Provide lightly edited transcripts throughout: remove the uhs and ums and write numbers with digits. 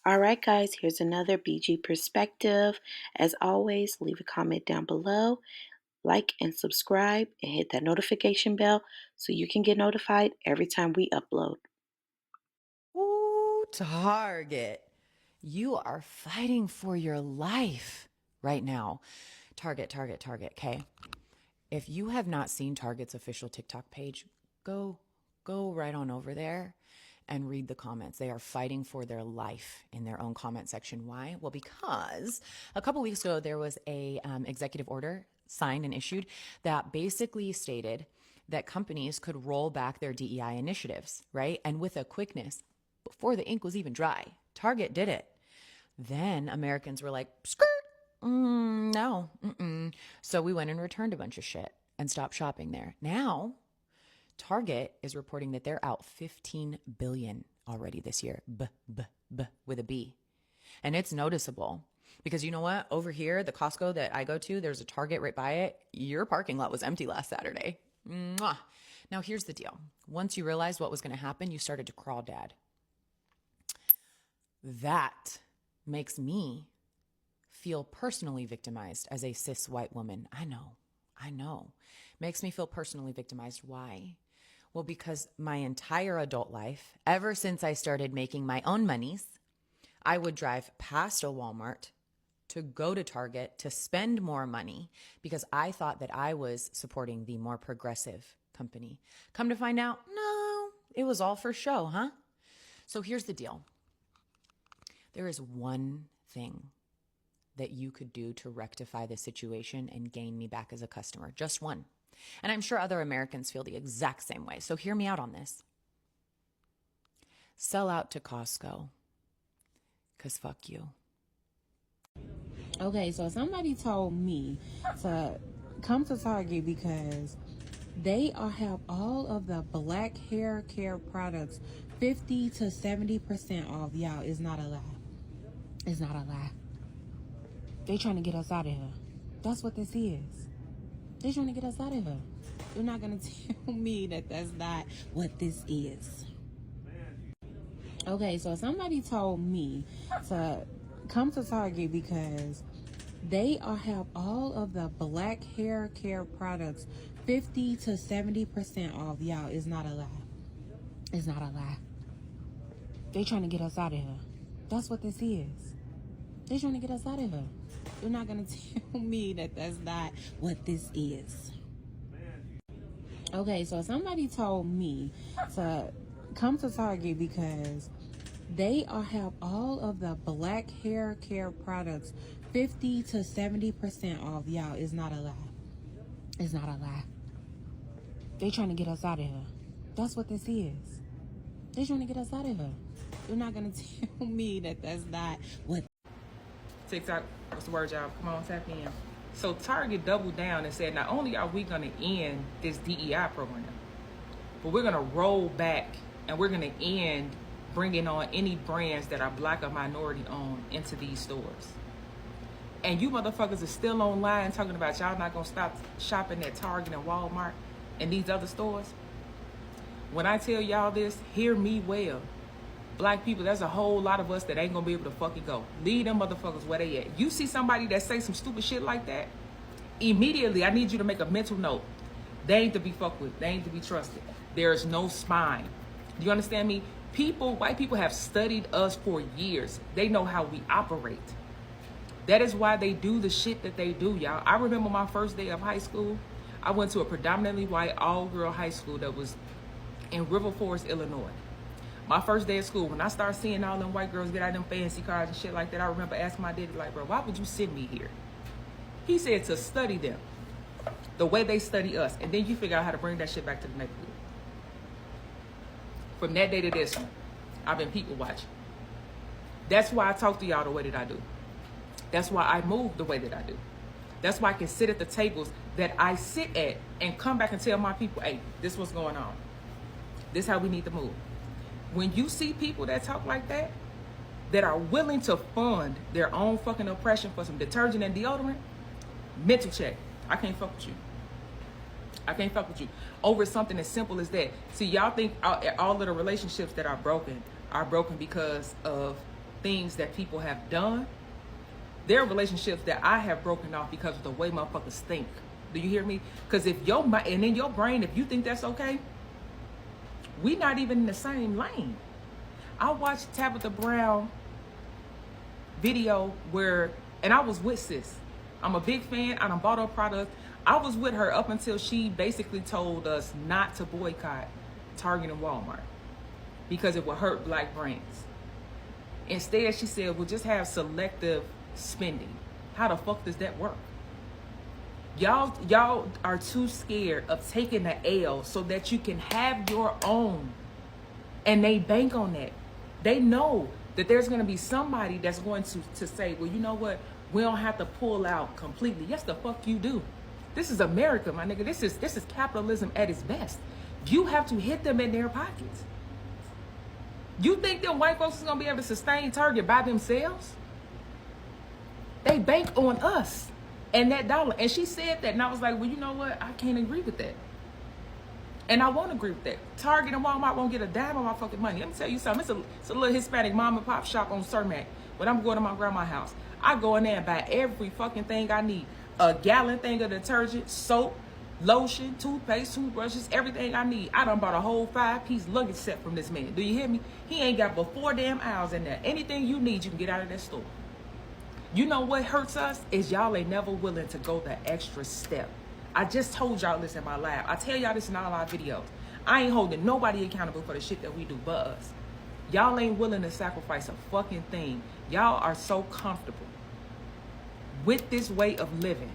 All right, guys, here's another BG perspective. As always, leave a comment down below, like and subscribe, and hit that notification bell so you can get notified every time we upload. Ooh, Target. You are fighting for your life right now. Target, okay? If you have not seen Target's official TikTok page, go right on over there and read the comments. They are fighting for their life in their own comment section. Why? Well, because a couple weeks ago there was a executive order signed and issued that basically stated that companies could roll back their DEI initiatives, right? And with a quickness, before the ink was even dry, Target did it. Then Americans were like, skirt, no. So we went and returned a bunch of shit and stopped shopping there. Now, Target is reporting that they're out 15 billion already this year. With a B. And it's noticeable because you know what? Over here, the Costco that I go to, there's a Target right by it. Your parking lot was empty last Saturday. Mwah. Now, here's the deal. Once you realized what was going to happen, you started to crawl, Dad. That makes me feel personally victimized as a cis white woman. I know. Makes me feel personally victimized. Why? Well, because my entire adult life, ever since I started making my own monies, I would drive past a Walmart to go to Target to spend more money because I thought that I was supporting the more progressive company. Come to find out, no, it was all for show, huh? So here's the deal. There is one thing that you could do to rectify the situation and gain me back as a customer. Just one. And I'm sure other Americans feel the exact same way. So hear me out on this. Sell out to Costco. Because fuck you. Okay, so somebody told me to come to Target because they have all of the black hair care products 50 to 70% off. Y'all, it's not a lie. It's not a lie. They trying to get us out of here. That's what this is. They trying to get us out of here. You're not going to tell me that that's not what this is. Okay, so somebody told me to come to Target because they have all of the black hair care products 50 to 70% off. Y'all, it's not a lie. It's not a lie. They trying to get us out of here. That's what this is. They trying to get us out of here. You're not going to tell me that that's not what this is. Okay, so somebody told me to come to Target because they have all of the black hair care products 50 to 70% off. Y'all, it's not a lie. It's not a lie. They trying to get us out of here. That's what this is. They trying to get us out of here. You're not going to tell me that that's not what. TikTok, what's the word, y'all? Come on, tap in. So Target doubled down and said, not only are we going to end this DEI program, but we're going to roll back and we're going to end bringing on any brands that are black or minority owned into these stores. And you motherfuckers are still online talking about y'all not going to stop shopping at Target and Walmart and these other stores. When I tell y'all this, hear me well. Black people, there's a whole lot of us that ain't gonna be able to fucking go. Leave them motherfuckers where they at. You see somebody that say some stupid shit like that, immediately I need you to make a mental note. They ain't to be fucked with. They ain't to be trusted. There is no spine. Do you understand me? White people have studied us for years. They know how we operate. That is why they do the shit that they do, y'all. I remember my first day of high school. I went to a predominantly white all-girl high school that was in River Forest, Illinois. My first day of school, when I started seeing all them white girls get out them fancy cars and shit like that, I remember asking my daddy, like, bro, why would you send me here? He said to study them the way they study us, and then you figure out how to bring that shit back to the neighborhood. From that day to this one, I've been people watching. That's why I talk to y'all the way that I do. That's why I move the way that I do. That's why I can sit at the tables that I sit at and come back and tell my people, hey, this is what's going on. This is how we need to move. When you see people that talk like that are willing to fund their own fucking oppression for some detergent and deodorant, mental check. I can't fuck with you. I can't fuck with you over something as simple as that. See, y'all think all of the relationships that are broken because of things that people have done. There are relationships that I have broken off because of the way motherfuckers think. Do you hear me? Because if your mind and in your brain, if you think that's okay, we not even in the same lane. I watched Tabitha Brown video where, and I was with sis. I'm a big fan. I done bought her product. I was with her up until she basically told us not to boycott Target and Walmart because it would hurt black brands. Instead, she said, we'll just have selective spending. How the fuck does that work? Y'all are too scared of taking the L so that you can have your own. And they bank on that. They know that there's going to be somebody that's going to say, well, you know what? We don't have to pull out completely. Yes, the fuck you do. This is America, my nigga. This is capitalism at its best. You have to hit them in their pockets. You think them white folks is going to be able to sustain Target by themselves? They bank on us and that dollar. And she said that, and I was like, well, you know what? I can't agree with that. And I won't agree with that. Target and Walmart won't get a dime of my fucking money. Let me tell you something. It's a little Hispanic mom and pop shop on Cermak. When I'm going to my grandma's house, I go in there and buy every fucking thing I need. A gallon thing of detergent, soap, lotion, toothpaste, toothbrushes, everything I need. I done bought a whole 5-piece luggage set from this man. Do you hear me? He ain't got but 4 damn aisles in there. Anything you need, you can get out of that store. You know what hurts us is y'all ain't never willing to go the extra step. I just told y'all this in my live. I tell y'all this in all our videos. I ain't holding nobody accountable for the shit that we do but us. Y'all ain't willing to sacrifice a fucking thing. Y'all are so comfortable with this way of living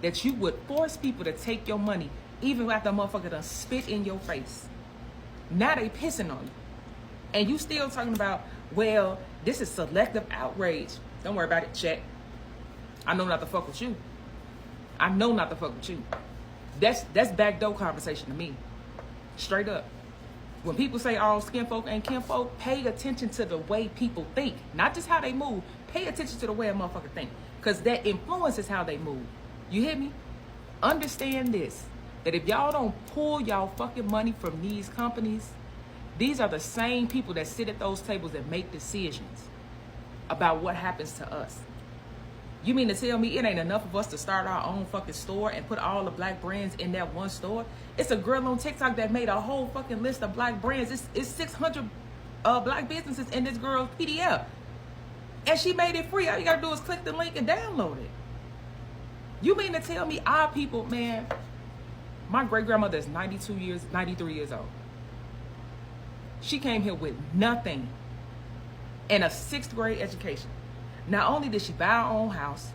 that you would force people to take your money even after a motherfucker done spit in your face. Now they pissing on you. And you still talking about, well, this is selective outrage. Don't worry about it, check. I know not to fuck with you. I know not to fuck with you. That's backdoor conversation to me. Straight up. When people say all skin folk ain't kin folk, pay attention to the way people think. Not just how they move. Pay attention to the way a motherfucker think. Because that influences how they move. You hear me? Understand this. That if y'all don't pull y'all fucking money from these companies, these are the same people that sit at those tables and make decisions about what happens to us. You mean to tell me it ain't enough of us to start our own fucking store and put all the black brands in that one store? It's a girl on TikTok that made a whole fucking list of black brands. It's 600 black businesses in this girl's PDF. And she made it free. All you gotta do is click the link and download it. You mean to tell me our people, man, my great grandmother is 93 years old. She came here with nothing and a 6th grade education. Not only did she buy her own house,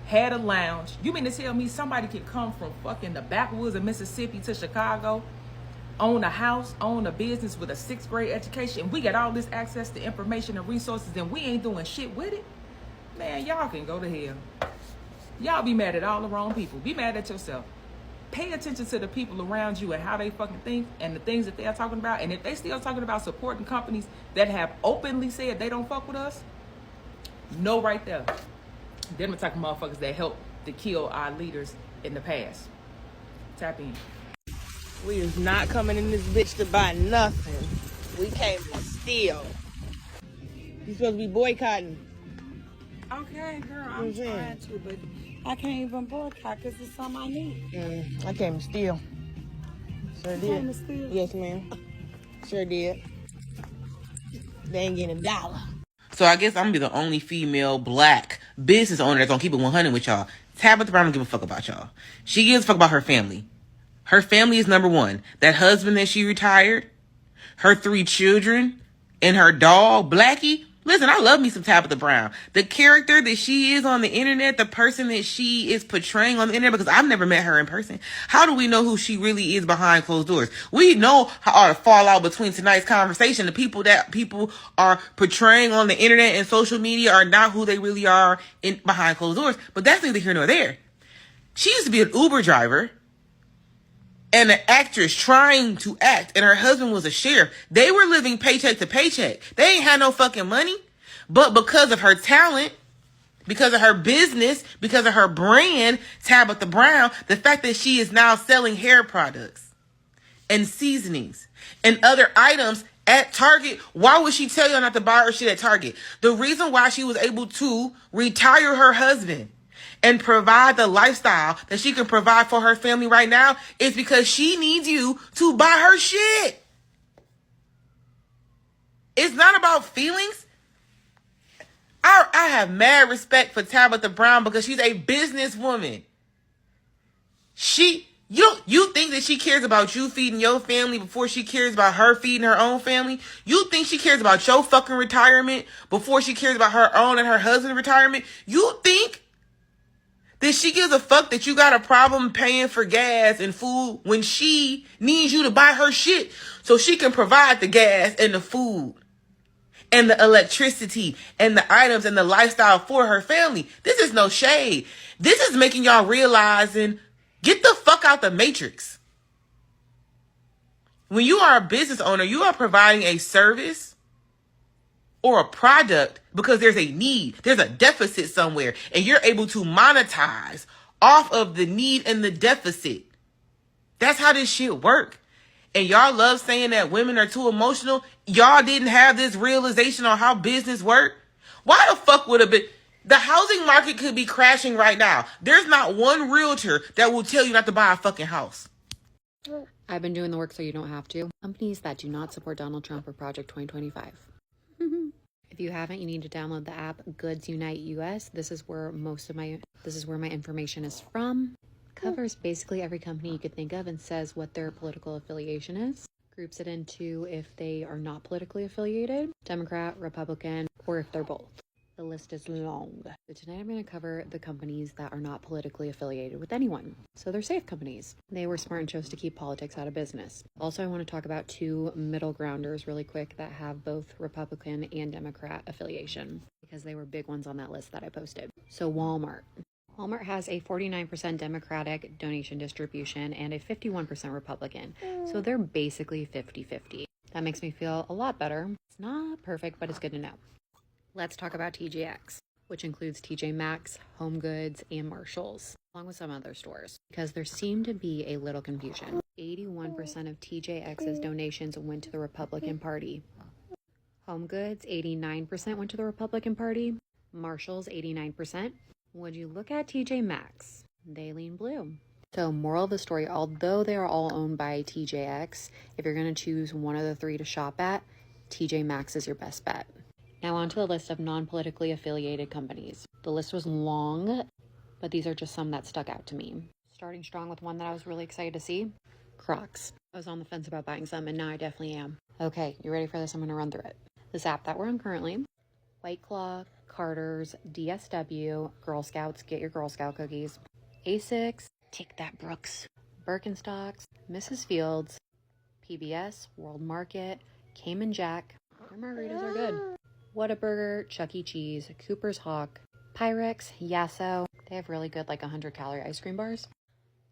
had a lounge. You mean to tell me somebody can come from fucking the backwoods of Mississippi to Chicago, own a house, own a business with a 6th grade education, and we got all this access to information and resources and we ain't doing shit with it? Man, y'all can go to hell. Y'all be mad at all the wrong people. Be mad at yourself. Pay attention to the people around you and how they fucking think and the things that they're talking about. And if they still talking about supporting companies that have openly said they don't fuck with us, know right there. Them the type of motherfuckers that helped to kill our leaders in the past. Tap in. We is not coming in this bitch to buy nothing. We came to steal. You supposed to be boycotting. Okay, girl, I'm trying to, but I can't even boycott because it's something I need. I came to steal. Sure did. Came to steal? Yes, ma'am. Sure did. They ain't getting $1. So I guess I'm gonna be the only female black business owner that's gonna keep it 100 with y'all. Tabitha Brown don't give a fuck about y'all. She gives a fuck about her family. Her family is number one. That husband that she retired, her 3 children, and her dog, Blackie. Listen, I love me some Tabitha Brown. The character that she is on the internet, the person that she is portraying on the internet, because I've never met her in person. How do we know who she really is behind closed doors? We know how the fallout between tonight's conversation. The people that people are portraying on the internet and social media are not who they really are in behind closed doors. But that's neither here nor there. She used to be an Uber driver and an actress trying to act, and her husband was a sheriff. They were living paycheck to paycheck. They ain't had no fucking money. But because of her talent, because of her business, because of her brand, Tabitha Brown, the fact that she is now selling hair products and seasonings and other items at Target. Why would she tell y'all not to buy her shit at Target? The reason why she was able to retire her husband and provide the lifestyle that she can provide for her family right now is because she needs you to buy her shit. It's not about feelings. I have mad respect for Tabitha Brown because she's a businesswoman. You think that she cares about you feeding your family before she cares about her feeding her own family? You think she cares about your fucking retirement before she cares about her own and her husband's retirement? You think that she gives a fuck that you got a problem paying for gas and food when she needs you to buy her shit so she can provide the gas and the food and the electricity and the items and the lifestyle for her family? This is no shade. This is making y'all realizing, get the fuck out the matrix. When you are a business owner, you are providing a service or a product because there's a need, there's a deficit somewhere, and you're able to monetize off of the need and the deficit. That's how this shit work. And y'all love saying that women are too emotional. Y'all didn't have this realization on how business work. Why the fuck would the housing market could be crashing right now? There's not one realtor that will tell you not to buy a fucking house. I've been doing the work so you don't have to. Companies that do not support Donald Trump or Project 2025. If you haven't, you need to download the app Goods Unite US. This is where my information is from. Covers basically every company you could think of and says what their political affiliation is. Groups it into if they are not politically affiliated, Democrat, Republican, or if they're both. The list is long. So tonight I'm going to cover the companies that are not politically affiliated with anyone. So they're safe companies. They were smart and chose to keep politics out of business. Also, I want to talk about two middle grounders really quick that have both Republican and Democrat affiliation because they were big ones on that list that I posted. So Walmart. Walmart has a 49% Democratic donation distribution and a 51% Republican. So they're basically 50-50. That makes me feel a lot better. It's not perfect, but it's good to know. Let's talk about TJX, which includes TJ Maxx, Home Goods, and Marshalls, along with some other stores, because there seemed to be a little confusion. 81% of TJX's donations went to the Republican Party. Home Goods, 89% went to the Republican Party. Marshalls, 89%. Would you look at TJ Maxx? They lean blue. So moral of the story, although they are all owned by TJX, if you're going to choose one of the three to shop at, TJ Maxx is your best bet. Now on to the list of non-politically affiliated companies. The list was long, but these are just some that stuck out to me. Starting strong with one that I was really excited to see, Crocs. I was on the fence about buying some, and now I definitely am. Okay, you ready for this? I'm going to run through it. This app that we're on currently, White Claw, Carter's, DSW, Girl Scouts, get your Girl Scout cookies, Asics, take that Brooks, Birkenstocks, Mrs. Fields, PBS, World Market, Cayman Jack. Their margaritas are good. Whataburger, Chuck E. Cheese, Cooper's Hawk, Pyrex, Yasso. They have really good 100-calorie ice cream bars.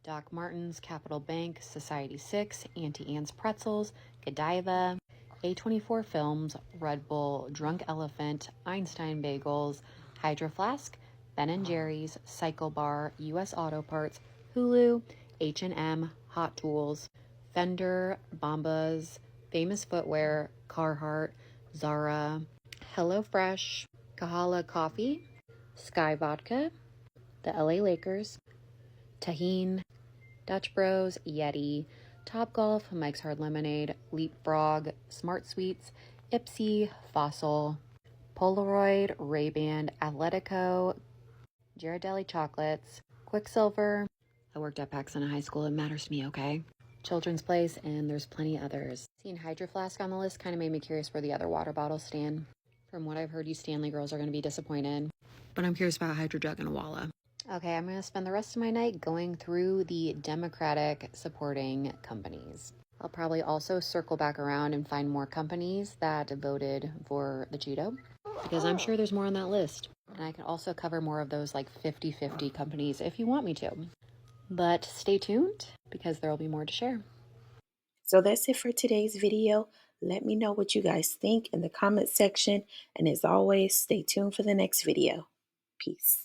Doc Martens, Capital Bank, Society 6, Auntie Anne's Pretzels, Godiva, A24 Films, Red Bull, Drunk Elephant, Einstein Bagels, Hydro Flask, Ben & Jerry's, Cycle Bar, U.S. Auto Parts, Hulu, H&M, Hot Tools, Fender, Bombas, Famous Footwear, Carhartt, Zara, HelloFresh, Kahala Coffee, Sky Vodka, the LA Lakers, Tahine, Dutch Bros, Yeti, Topgolf, Mike's Hard Lemonade, Leapfrog, Smart Sweets, Ipsy, Fossil, Polaroid, Ray-Ban, Atletico, Ghirardelli Chocolates, Quicksilver. I worked at Paxton High School. It matters to me, okay? Children's Place, and there's plenty others. Seeing Hydro Flask on the list kind of made me curious where the other water bottles stand. From what I've heard, you Stanley girls are going to be disappointed. But I'm curious about Hydro Jug and Walla. Okay, I'm going to spend the rest of my night going through the Democratic supporting companies. I'll probably also circle back around and find more companies that voted for the Cheeto, because I'm sure there's more on that list. And I can also cover more of those 50-50 companies if you want me to. But stay tuned, because there will be more to share. So that's it for today's video. Let me know what you guys think in the comment section. And as always, stay tuned for the next video. Peace.